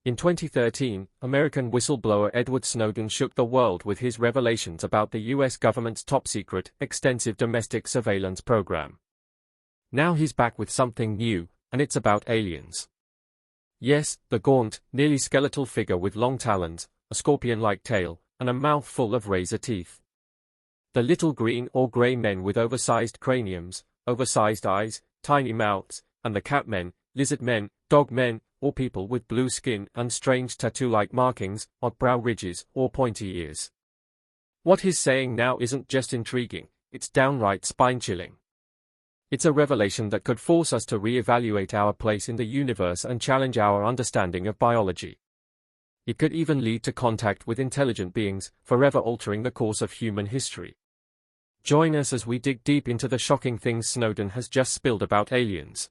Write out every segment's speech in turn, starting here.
In 2013, American whistleblower Edward Snowden shook the world with his revelations about the US government's top-secret, extensive domestic surveillance program. Now he's back with something new, and it's about aliens. Yes, the gaunt, nearly skeletal figure with long talons, a scorpion-like tail, and a mouth full of razor teeth. The little green or grey men with oversized craniums, oversized eyes, tiny mouths, and the cat men, lizard men, dog men, or people with blue skin and strange tattoo-like markings, odd brow ridges, or pointy ears. What he's saying now isn't just intriguing, it's downright spine-chilling. It's a revelation that could force us to re-evaluate our place in the universe and challenge our understanding of biology. It could even lead to contact with intelligent beings, forever altering the course of human history. Join us as we dig deep into the shocking things Snowden has just spilled about aliens.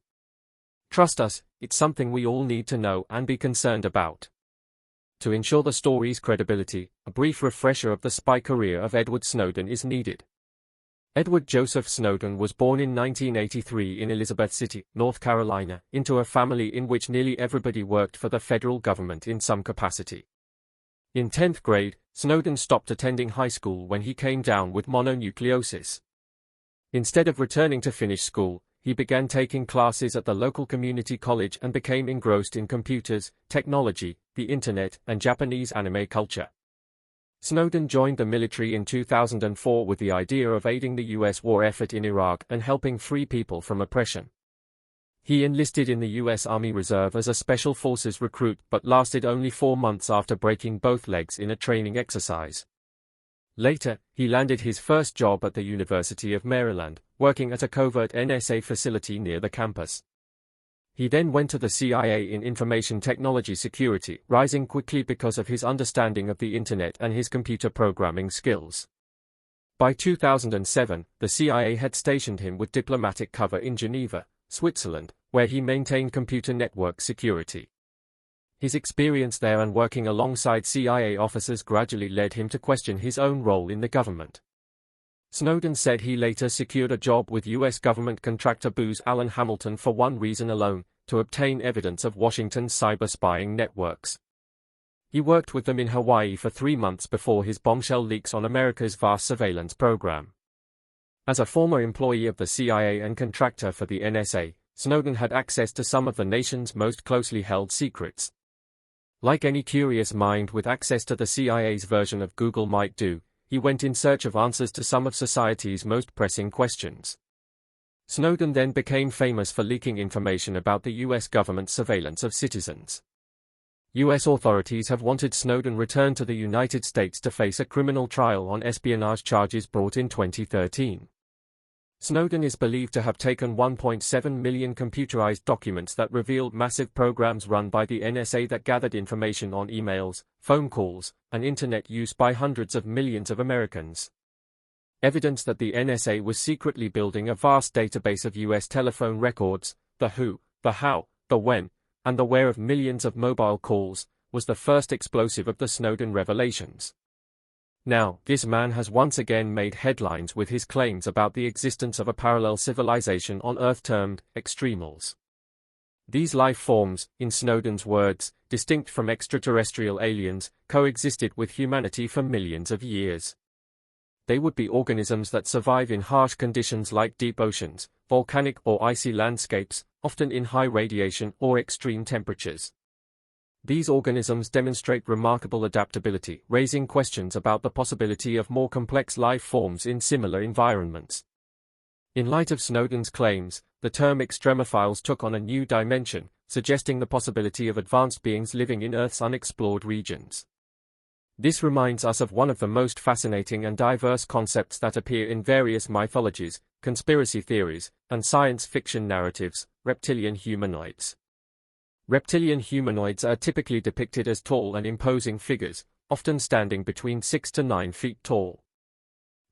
Trust us, it's something we all need to know and be concerned about. To ensure the story's credibility, a brief refresher of the spy career of Edward Snowden is needed. Edward Joseph Snowden was born in 1983 in Elizabeth City, North Carolina, into a family in which nearly everybody worked for the federal government in some capacity. In 10th grade, Snowden stopped attending high school when he came down with mononucleosis. Instead of returning to finish school, he began taking classes at the local community college and became engrossed in computers, technology, the internet, and Japanese anime culture. Snowden joined the military in 2004 with the idea of aiding the US war effort in Iraq and helping free people from oppression. He enlisted in the US Army Reserve as a Special Forces recruit but lasted only 4 months after breaking both legs in a training exercise. Later, he landed his first job at the University of Maryland, working at a covert NSA facility near the campus. He then went to the CIA in information technology security, rising quickly because of his understanding of the internet and his computer programming skills. By 2007, the CIA had stationed him with diplomatic cover in Geneva, Switzerland, where he maintained computer network security. His experience there and working alongside CIA officers gradually led him to question his own role in the government. Snowden said he later secured a job with US government contractor Booz Allen Hamilton for one reason alone, to obtain evidence of Washington's cyber spying networks. He worked with them in Hawaii for 3 months before his bombshell leaks on America's vast surveillance program. As a former employee of the CIA and contractor for the NSA, Snowden had access to some of the nation's most closely held secrets. Like any curious mind with access to the CIA's version of Google might do, he went in search of answers to some of society's most pressing questions. Snowden then became famous for leaking information about the US government's surveillance of citizens. US authorities have wanted Snowden returned to the United States to face a criminal trial on espionage charges brought in 2013. Snowden is believed to have taken 1.7 million computerized documents that revealed massive programs run by the NSA that gathered information on emails, phone calls, and internet use by hundreds of millions of Americans. Evidence that the NSA was secretly building a vast database of US telephone records, the who, the how, the when, and the where of millions of mobile calls, was the first explosive of the Snowden revelations. Now, this man has once again made headlines with his claims about the existence of a parallel civilization on Earth termed extremals. These life forms, in Snowden's words, distinct from extraterrestrial aliens, coexisted with humanity for millions of years. They would be organisms that survive in harsh conditions like deep oceans, volcanic or icy landscapes, often in high radiation or extreme temperatures. These organisms demonstrate remarkable adaptability, raising questions about the possibility of more complex life forms in similar environments. In light of Snowden's claims, the term extremophiles took on a new dimension, suggesting the possibility of advanced beings living in Earth's unexplored regions. This reminds us of one of the most fascinating and diverse concepts that appear in various mythologies, conspiracy theories, and science fiction narratives: reptilian humanoids. Reptilian humanoids are typically depicted as tall and imposing figures, often standing between 6 to 9 feet tall.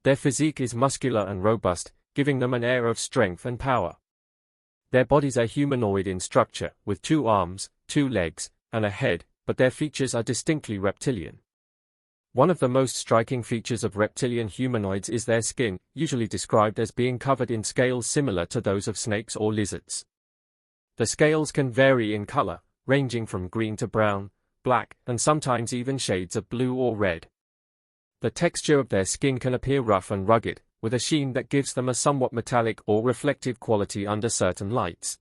Their physique is muscular and robust, giving them an air of strength and power. Their bodies are humanoid in structure, with 2 arms, 2 legs, and a head, but their features are distinctly reptilian. One of the most striking features of reptilian humanoids is their skin, usually described as being covered in scales similar to those of snakes or lizards. The scales can vary in color, ranging from green to brown, black, and sometimes even shades of blue or red. The texture of their skin can appear rough and rugged, with a sheen that gives them a somewhat metallic or reflective quality under certain lights.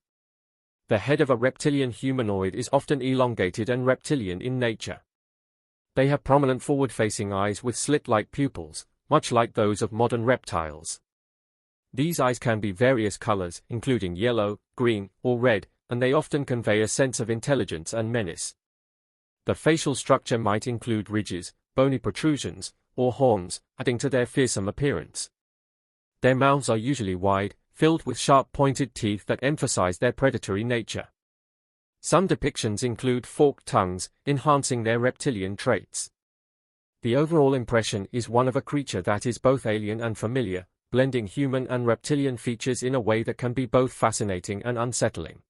The head of a reptilian humanoid is often elongated and reptilian in nature. They have prominent forward-facing eyes with slit-like pupils, much like those of modern reptiles. These eyes can be various colors, including yellow, green, or red, and they often convey a sense of intelligence and menace. The facial structure might include ridges, bony protrusions, or horns, adding to their fearsome appearance. Their mouths are usually wide, filled with sharp pointed teeth that emphasize their predatory nature. Some depictions include forked tongues, enhancing their reptilian traits. The overall impression is one of a creature that is both alien and familiar, blending human and reptilian features in a way that can be both fascinating and unsettling.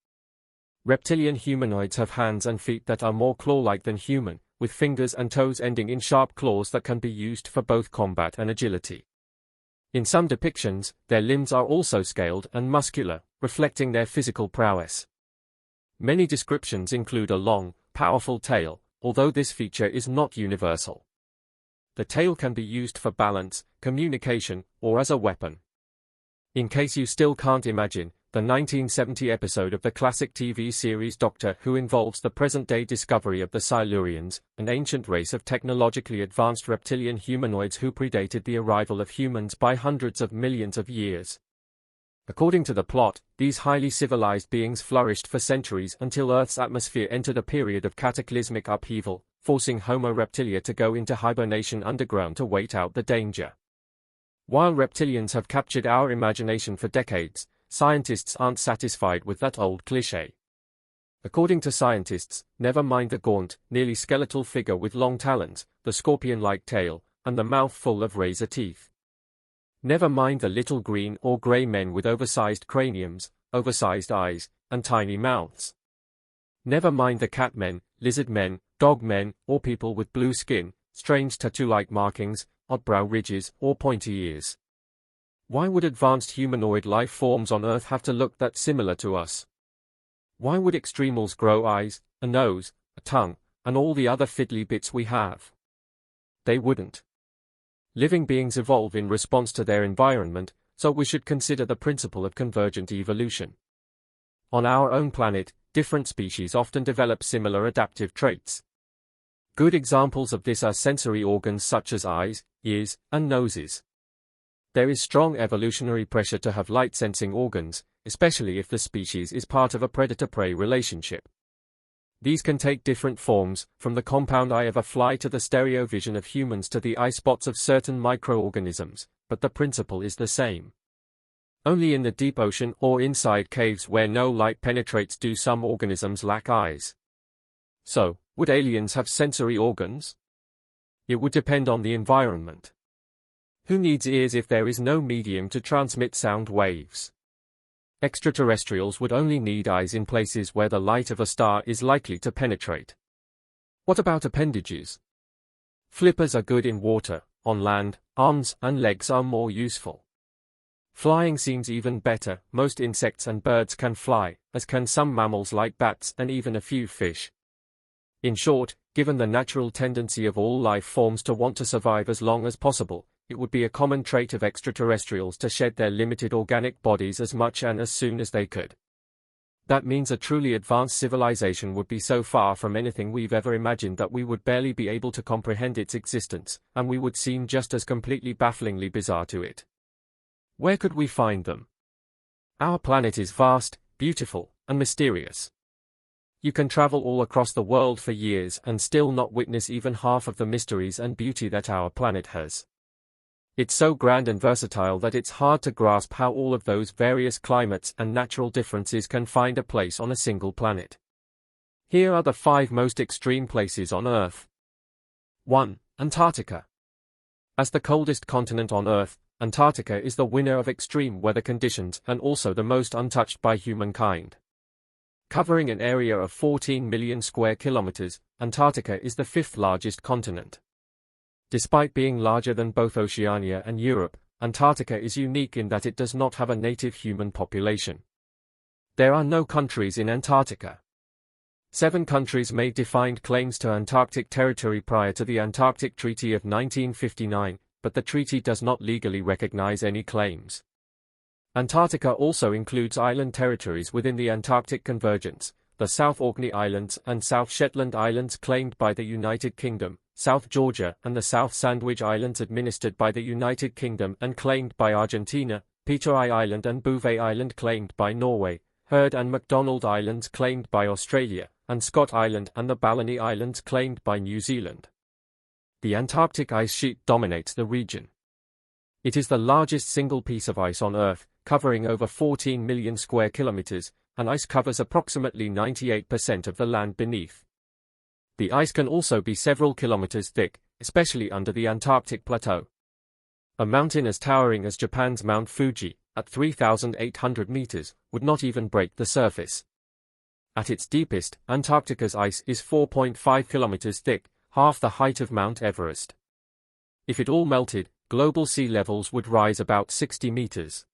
Reptilian humanoids have hands and feet that are more claw-like than human, with fingers and toes ending in sharp claws that can be used for both combat and agility. In some depictions, their limbs are also scaled and muscular, reflecting their physical prowess. Many descriptions include a long, powerful tail, although this feature is not universal. The tail can be used for balance, communication, or as a weapon. In case you still can't imagine, the 1970 episode of the classic TV series Doctor Who involves the present-day discovery of the Silurians, an ancient race of technologically advanced reptilian humanoids who predated the arrival of humans by hundreds of millions of years. According to the plot, these highly civilized beings flourished for centuries until Earth's atmosphere entered a period of cataclysmic upheaval, forcing Homo reptilia to go into hibernation underground to wait out the danger. While reptilians have captured our imagination for decades, scientists aren't satisfied with that old cliché. According to scientists, never mind the gaunt, nearly skeletal figure with long talons, the scorpion-like tail, and the mouth full of razor teeth. Never mind the little green or grey men with oversized craniums, oversized eyes, and tiny mouths. Never mind the cat men, lizard men, dog men, or people with blue skin, strange tattoo-like markings, odd brow ridges, or pointy ears. Why would advanced humanoid life forms on Earth have to look that similar to us? Why would extremals grow eyes, a nose, a tongue, and all the other fiddly bits we have? They wouldn't. Living beings evolve in response to their environment, so we should consider the principle of convergent evolution. On our own planet, different species often develop similar adaptive traits. Good examples of this are sensory organs such as eyes, ears, and noses. There is strong evolutionary pressure to have light-sensing organs, especially if the species is part of a predator-prey relationship. These can take different forms, from the compound eye of a fly to the stereo vision of humans to the eye spots of certain microorganisms, but the principle is the same. Only in the deep ocean or inside caves where no light penetrates do some organisms lack eyes. So, would aliens have sensory organs? It would depend on the environment. Who needs ears if there is no medium to transmit sound waves? Extraterrestrials would only need eyes in places where the light of a star is likely to penetrate. What about appendages? Flippers are good in water. On land, arms and legs are more useful. Flying seems even better. Most insects and birds can fly, as can some mammals like bats and even a few fish. In short, given the natural tendency of all life forms to want to survive as long as possible, it would be a common trait of extraterrestrials to shed their limited organic bodies as much and as soon as they could. That means a truly advanced civilization would be so far from anything we've ever imagined that we would barely be able to comprehend its existence, and we would seem just as completely bafflingly bizarre to it. Where could we find them? Our planet is vast, beautiful, and mysterious. You can travel all across the world for years and still not witness even half of the mysteries and beauty that our planet has. It's so grand and versatile that it's hard to grasp how all of those various climates and natural differences can find a place on a single planet. Here are the 5 most extreme places on Earth. 1. Antarctica. As the coldest continent on Earth, Antarctica is the winner of extreme weather conditions and also the most untouched by humankind. Covering an area of 14 million square kilometers, Antarctica is the 5th largest continent. Despite being larger than both Oceania and Europe, Antarctica is unique in that it does not have a native human population. There are no countries in Antarctica. 7 countries made defined claims to Antarctic territory prior to the Antarctic Treaty of 1959, but the treaty does not legally recognize any claims. Antarctica also includes island territories within the Antarctic Convergence, the South Orkney Islands and South Shetland Islands claimed by the United Kingdom, South Georgia and the South Sandwich Islands administered by the United Kingdom and claimed by Argentina, Petoi Island and Bouvet Island claimed by Norway, Heard and MacDonald Islands claimed by Australia, and Scott Island and the Balleny Islands claimed by New Zealand. The Antarctic ice sheet dominates the region. It is the largest single piece of ice on Earth, covering over 14 million square kilometers, and ice covers approximately 98% of the land beneath. The ice can also be several kilometers thick, especially under the Antarctic Plateau. A mountain as towering as Japan's Mount Fuji, at 3,800 meters, would not even break the surface. At its deepest, Antarctica's ice is 4.5 kilometers thick, half the height of Mount Everest. If it all melted, global sea levels would rise about 60 meters.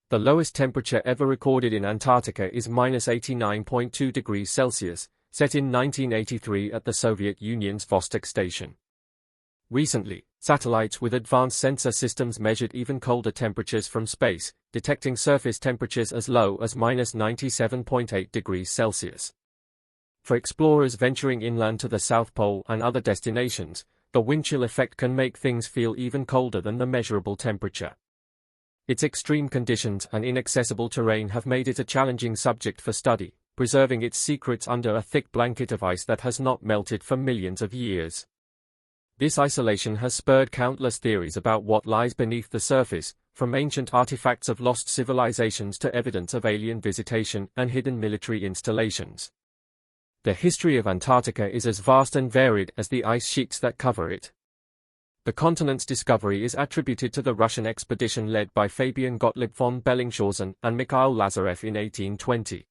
The lowest temperature ever recorded in Antarctica is -89.2 degrees Celsius, set in 1983 at the Soviet Union's Vostok station. Recently, satellites with advanced sensor systems measured even colder temperatures from space, detecting surface temperatures as low as -97.8 degrees Celsius. For explorers venturing inland to the South Pole and other destinations, the wind chill effect can make things feel even colder than the measurable temperature. Its extreme conditions and inaccessible terrain have made it a challenging subject for study, preserving its secrets under a thick blanket of ice that has not melted for millions of years. This isolation has spurred countless theories about what lies beneath the surface, from ancient artifacts of lost civilizations to evidence of alien visitation and hidden military installations. The history of Antarctica is as vast and varied as the ice sheets that cover it. The continent's discovery is attributed to the Russian expedition led by Fabian Gottlieb von Bellingshausen and Mikhail Lazarev in 1820.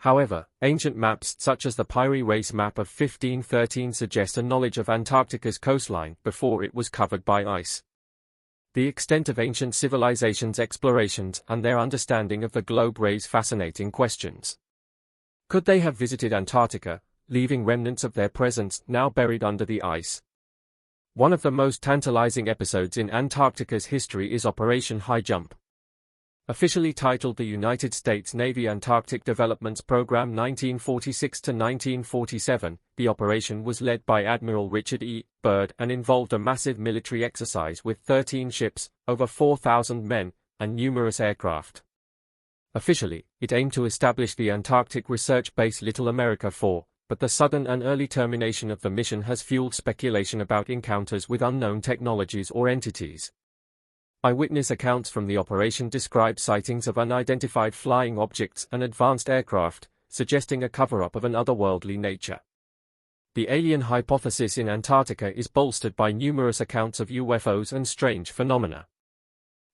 However, ancient maps such as the Piri Reis map of 1513 suggest a knowledge of Antarctica's coastline before it was covered by ice. The extent of ancient civilizations' explorations and their understanding of the globe raise fascinating questions. Could they have visited Antarctica, leaving remnants of their presence now buried under the ice? One of the most tantalizing episodes in Antarctica's history is Operation High Jump. Officially titled the United States Navy Antarctic Developments Program 1946 to 1947, the operation was led by Admiral Richard E. Byrd and involved a massive military exercise with 13 ships, over 4,000 men, and numerous aircraft. Officially, it aimed to establish the Antarctic research base Little America 4, but the sudden and early termination of the mission has fueled speculation about encounters with unknown technologies or entities. Eyewitness accounts from the operation describe sightings of unidentified flying objects and advanced aircraft, suggesting a cover-up of an otherworldly nature. The alien hypothesis in Antarctica is bolstered by numerous accounts of UFOs and strange phenomena.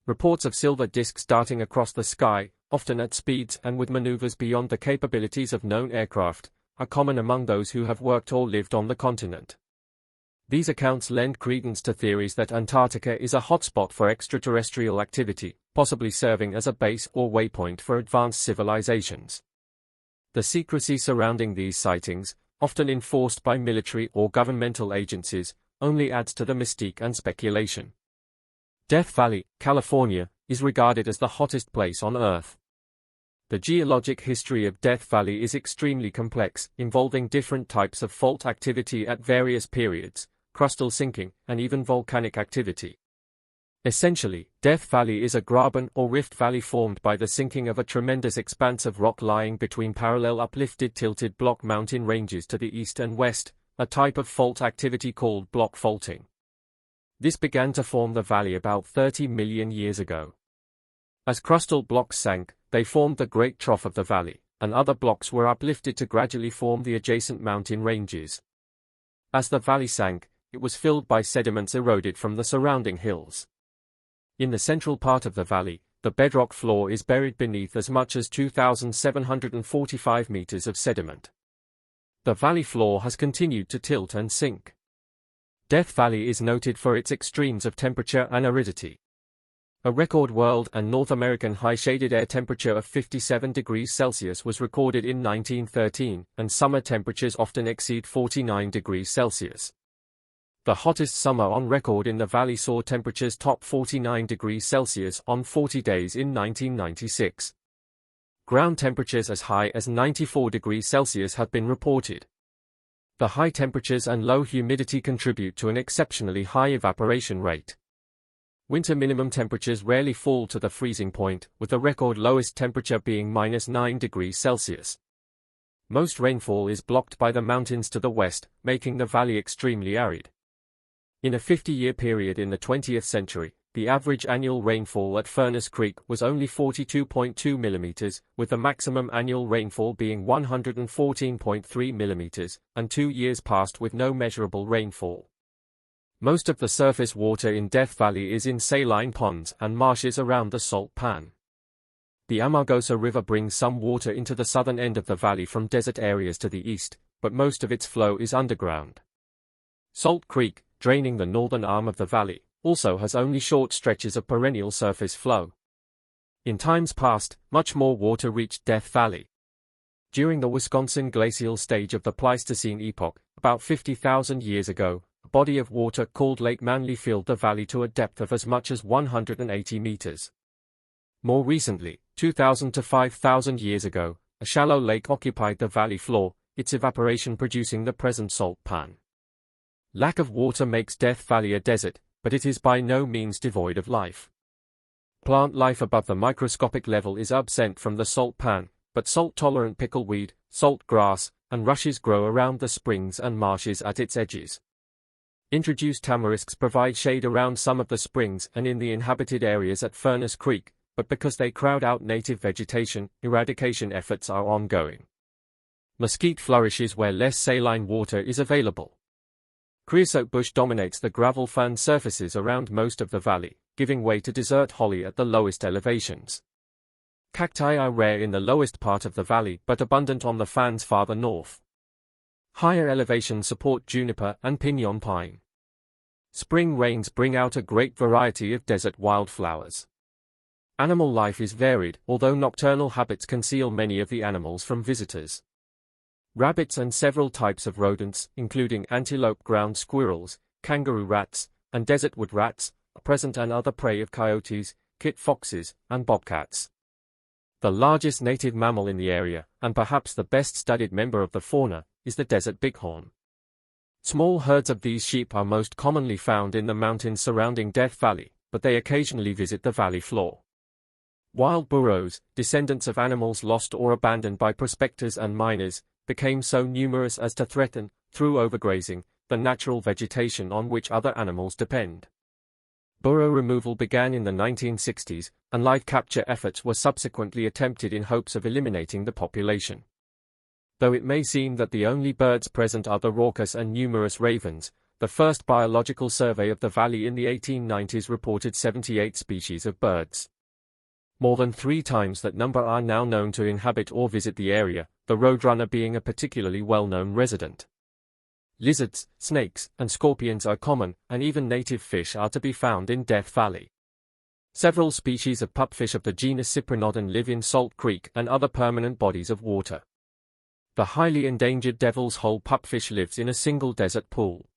Reports of silver disks darting across the sky, often at speeds and with maneuvers beyond the capabilities of known aircraft, are common among those who have worked or lived on the continent. These accounts lend credence to theories that Antarctica is a hotspot for extraterrestrial activity, possibly serving as a base or waypoint for advanced civilizations. The secrecy surrounding these sightings, often enforced by military or governmental agencies, only adds to the mystique and speculation. Death Valley, California, is regarded as the hottest place on Earth. The geologic history of Death Valley is extremely complex, involving different types of fault activity at various periods, crustal sinking, and even volcanic activity. Essentially, Death Valley is a graben or rift valley formed by the sinking of a tremendous expanse of rock lying between parallel uplifted tilted block mountain ranges to the east and west, a type of fault activity called block faulting. This began to form the valley about 30 million years ago. As crustal blocks sank, they formed the Great Trough of the valley, and other blocks were uplifted to gradually form the adjacent mountain ranges. As the valley sank, it was filled by sediments eroded from the surrounding hills. In the central part of the valley, the bedrock floor is buried beneath as much as 2,745 meters of sediment. The valley floor has continued to tilt and sink. Death Valley is noted for its extremes of temperature and aridity. A record world and North American high shaded air temperature of 57 degrees Celsius was recorded in 1913, and summer temperatures often exceed 49 degrees Celsius. The hottest summer on record in the valley saw temperatures top 49 degrees Celsius on 40 days in 1996. Ground temperatures as high as 94 degrees Celsius have been reported. The high temperatures and low humidity contribute to an exceptionally high evaporation rate. Winter minimum temperatures rarely fall to the freezing point, with the record lowest temperature being -9 degrees Celsius. Most rainfall is blocked by the mountains to the west, making the valley extremely arid. In a 50-year period in the 20th century, the average annual rainfall at Furnace Creek was only 42.2 millimeters, with the maximum annual rainfall being 114.3 millimeters, and 2 years passed with no measurable rainfall. Most of the surface water in Death Valley is in saline ponds and marshes around the salt pan. The Amargosa River brings some water into the southern end of the valley from desert areas to the east, but most of its flow is underground. Salt Creek, draining the northern arm of the valley, also has only short stretches of perennial surface flow. In times past, much more water reached Death Valley. During the Wisconsin glacial stage of the Pleistocene epoch, about 50,000 years ago, a body of water called Lake Manly filled the valley to a depth of as much as 180 meters. More recently, 2,000 to 5,000 years ago, a shallow lake occupied the valley floor, its evaporation producing the present salt pan. Lack of water makes Death Valley a desert, but it is by no means devoid of life. Plant life above the microscopic level is absent from the salt pan, but salt-tolerant pickleweed, salt grass, and rushes grow around the springs and marshes at its edges. Introduced tamarisks provide shade around some of the springs and in the inhabited areas at Furnace Creek, but because they crowd out native vegetation, eradication efforts are ongoing. Mesquite flourishes where less saline water is available. Creosote bush dominates the gravel fan surfaces around most of the valley, giving way to desert holly at the lowest elevations. Cacti are rare in the lowest part of the valley but abundant on the fans farther north. Higher elevations support juniper and piñon pine. Spring rains bring out a great variety of desert wildflowers. Animal life is varied, although nocturnal habits conceal many of the animals from visitors. Rabbits and several types of rodents, including antelope ground squirrels, kangaroo rats, and desert wood rats, are present, and other prey of coyotes, kit foxes, and bobcats. The largest native mammal in the area, and perhaps the best-studied member of the fauna, is the desert bighorn. Small herds of these sheep are most commonly found in the mountains surrounding Death Valley, but they occasionally visit the valley floor. Wild burros, descendants of animals lost or abandoned by prospectors and miners, became so numerous as to threaten, through overgrazing, the natural vegetation on which other animals depend. Burro removal began in the 1960s, and live capture efforts were subsequently attempted in hopes of eliminating the population. Though it may seem that the only birds present are the raucous and numerous ravens, the first biological survey of the valley in the 1890s reported 78 species of birds. More than 3 times that number are now known to inhabit or visit the area, the roadrunner being a particularly well-known resident. Lizards, snakes, and scorpions are common, and even native fish are to be found in Death Valley. Several species of pupfish of the genus Cyprinodon live in Salt Creek and other permanent bodies of water. The highly endangered devil's hole pupfish lives in a single desert pool.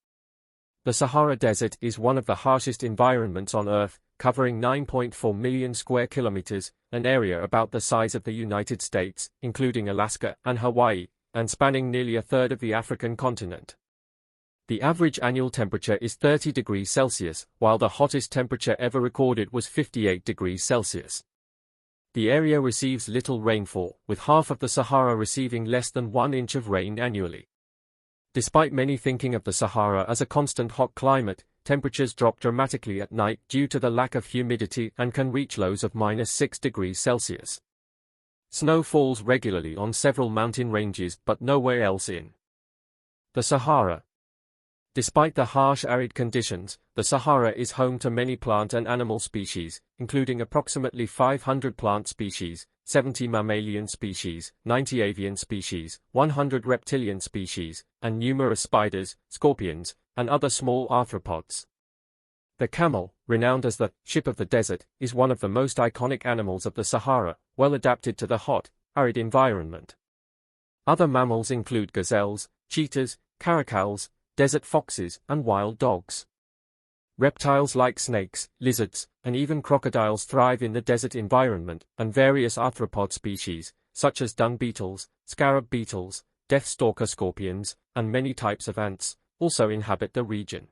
The Sahara Desert is one of the harshest environments on Earth, covering 9.4 million square kilometers, an area about the size of the United States, including Alaska and Hawaii, and spanning nearly a third of the African continent. The average annual temperature is 30 degrees Celsius, while the hottest temperature ever recorded was 58 degrees Celsius. The area receives little rainfall, with half of the Sahara receiving less than 1 inch of rain annually. Despite many thinking of the Sahara as a constant hot climate, temperatures drop dramatically at night due to the lack of humidity and can reach lows of -6 degrees Celsius. Snow falls regularly on several mountain ranges but nowhere else in the Sahara. Despite the harsh arid conditions, the Sahara is home to many plant and animal species, including approximately 500 plant species, 70 mammalian species, 90 avian species, 100 reptilian species, and numerous spiders, scorpions, and other small arthropods. The camel, renowned as the ship of the desert, is one of the most iconic animals of the Sahara, well adapted to the hot, arid environment. Other mammals include gazelles, cheetahs, caracals, desert foxes, and wild dogs. Reptiles like snakes, lizards, and even crocodiles thrive in the desert environment, and various arthropod species, such as dung beetles, scarab beetles, deathstalker scorpions, and many types of ants, also inhabit the region.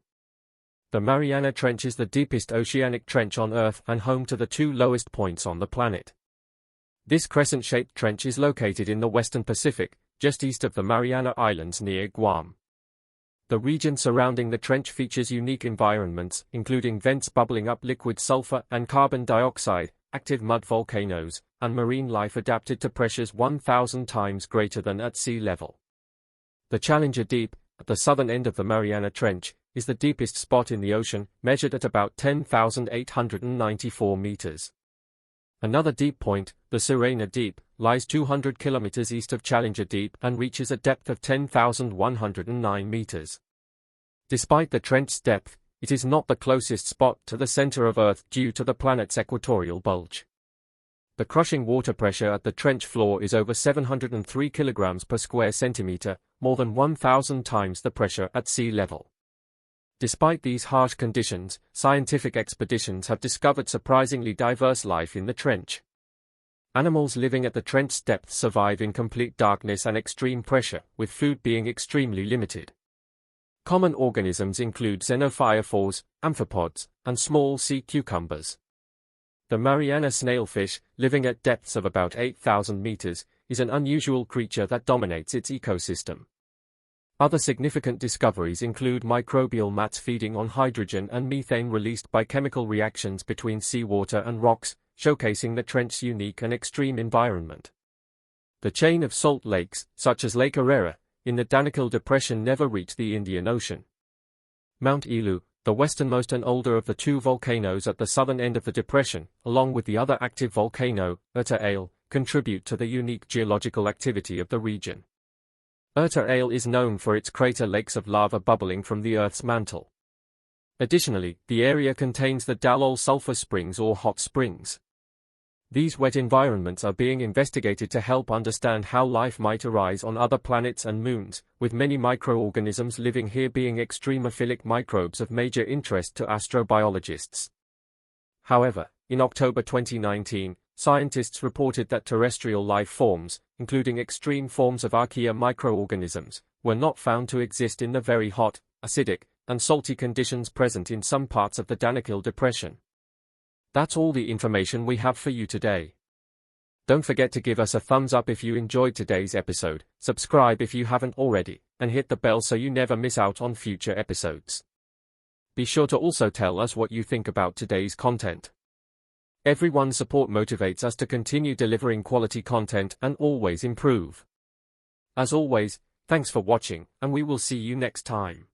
The Mariana Trench is the deepest oceanic trench on Earth and home to the two lowest points on the planet. This crescent-shaped trench is located in the western Pacific, just east of the Mariana Islands near Guam. The region surrounding the trench features unique environments, including vents bubbling up liquid sulfur and carbon dioxide, active mud volcanoes, and marine life adapted to pressures 1,000 times greater than at sea level. The Challenger Deep, at the southern end of the Mariana Trench, is the deepest spot in the ocean, measured at about 10,894 meters. Another deep point, the Sirena Deep, lies 200 kilometers east of Challenger Deep and reaches a depth of 10,109 meters. Despite the trench's depth, it is not the closest spot to the center of Earth due to the planet's equatorial bulge. The crushing water pressure at the trench floor is over 703 kilograms per square centimeter, more than 1,000 times the pressure at sea level. Despite these harsh conditions, scientific expeditions have discovered surprisingly diverse life in the trench. Animals living at the trench's depth survive in complete darkness and extreme pressure, with food being extremely limited. Common organisms include xenophyophores, amphipods, and small sea cucumbers. The Mariana snailfish, living at depths of about 8,000 meters, is an unusual creature that dominates its ecosystem. Other significant discoveries include microbial mats feeding on hydrogen and methane released by chemical reactions between seawater and rocks, showcasing the trench's unique and extreme environment. The chain of salt lakes, such as Lake Arera, in the Danakil Depression never reach the Indian Ocean. Mount Elu, the westernmost and older of the two volcanoes at the southern end of the depression, along with the other active volcano, Erta Ale, contribute to the unique geological activity of the region. Erta Ale is known for its crater lakes of lava bubbling from the Earth's mantle. Additionally, the area contains the Dalol sulfur springs or hot springs. These wet environments are being investigated to help understand how life might arise on other planets and moons, with many microorganisms living here being extremophilic microbes of major interest to astrobiologists. However, in October 2019, scientists reported that terrestrial life forms, including extreme forms of archaea microorganisms, were not found to exist in the very hot, acidic, and salty conditions present in some parts of the Danakil Depression. That's all the information we have for you today. Don't forget to give us a thumbs up if you enjoyed today's episode, subscribe if you haven't already, and hit the bell so you never miss out on future episodes. Be sure to also tell us what you think about today's content. Everyone's support motivates us to continue delivering quality content and always improve. As always, thanks for watching, and we will see you next time.